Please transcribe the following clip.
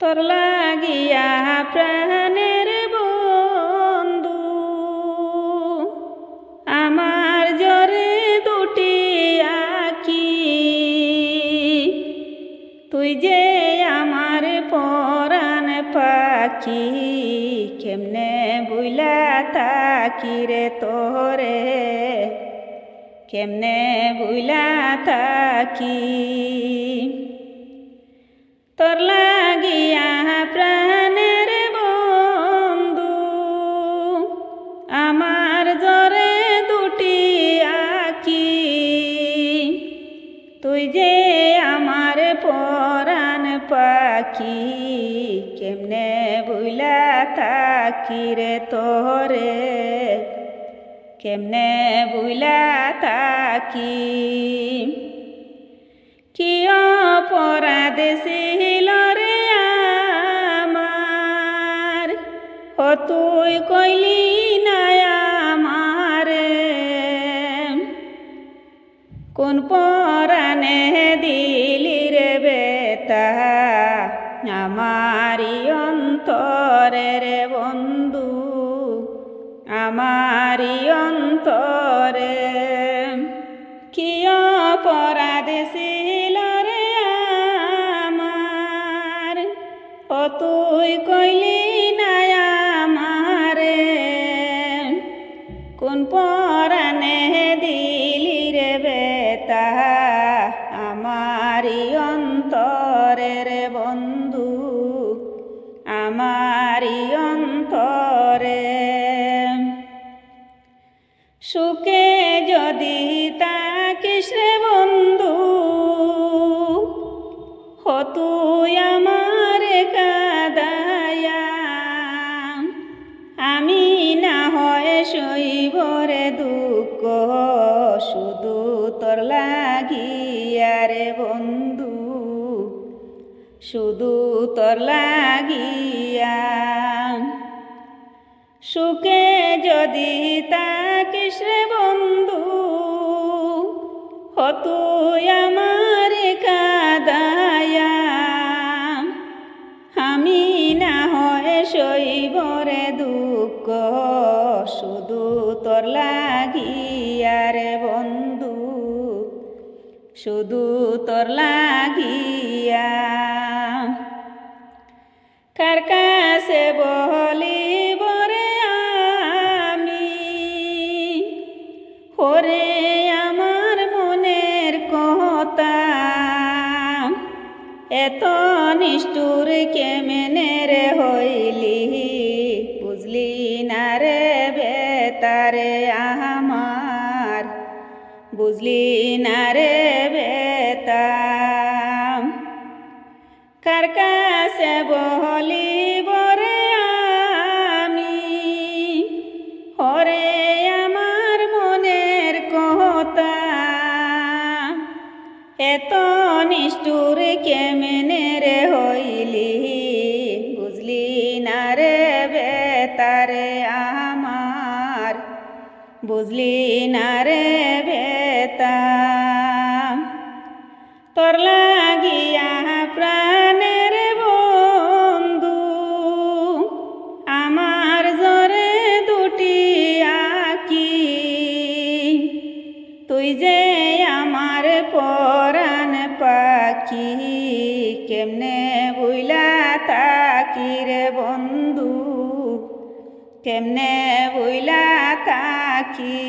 তোর লাগিয়া প্রাণের বন্ধু আমার জরে দুটি আঁখি, তুই যে আমার পরাণ পাখি, কেমনে বুইলা থাকি রে তোরে, কেমনে বুইলা থাকি। তোর লাগিয়া প্রাণের বন্ধু আমার জরে দুটি আঁখি, তুই যে আমার পরাণ পাখি, কেমনে বুইলা থাকি রে তোরে, কেমনে বুইলা থাকি। কি অপরাধ ছিল রে আমার, ও তুই কইলি না আমারে, কোন পরাণে দিলি রে বেতা আমারি অন্তরে রে বন্ধু, আমারি অন্তরে। কি অপরাধ ছিল রে আমার, ও তুই কইলি না আমারে, কোন পরাণে দিলি রে বেতা আমারি অন্তরে রে বন্ধু, আমারি অন্তরে। সুখে যদি থাকিস রে বন্ধু, হো তুই আমার কাদায়া, আমি না হয় সইব রে দুঃখ, শুধু তোর লাগিয়া রে বন্ধু, শুধু তোর লাগিয়া। সুখে যদি থাকিস রে বন্ধু, ও তুই আমার কাদায়া, আমি না হয় সইব রে দুঃখ, শুধু তোর লাগিয়া রে বন্ধু, শুধু তোর লাগিয়া। কার কাছে বলিব রে আমি, ওরে আমার মনের কথা, এত নিষ্ঠুর কেমনে রে হইলি, বুঝলি না রে বেতারে আমার, বুঝলি না রে বেতা। কার কাছে বলিব রে আমি, ওরে আমার মনের কথা, এত নিষ্ঠুর কেমনে রে হইলি, বুঝলি না রে বেতারে আমার, বুঝলি না রে বেতা। তোর লাগিয়া প্রাণের বন্ধু আমার জরে দুটি আঁখি, তুই যে আমার পরাণ পাখি, কেমনে বুইলা থাকি রে বন্ধু, কেমনে বুইলা থাকি।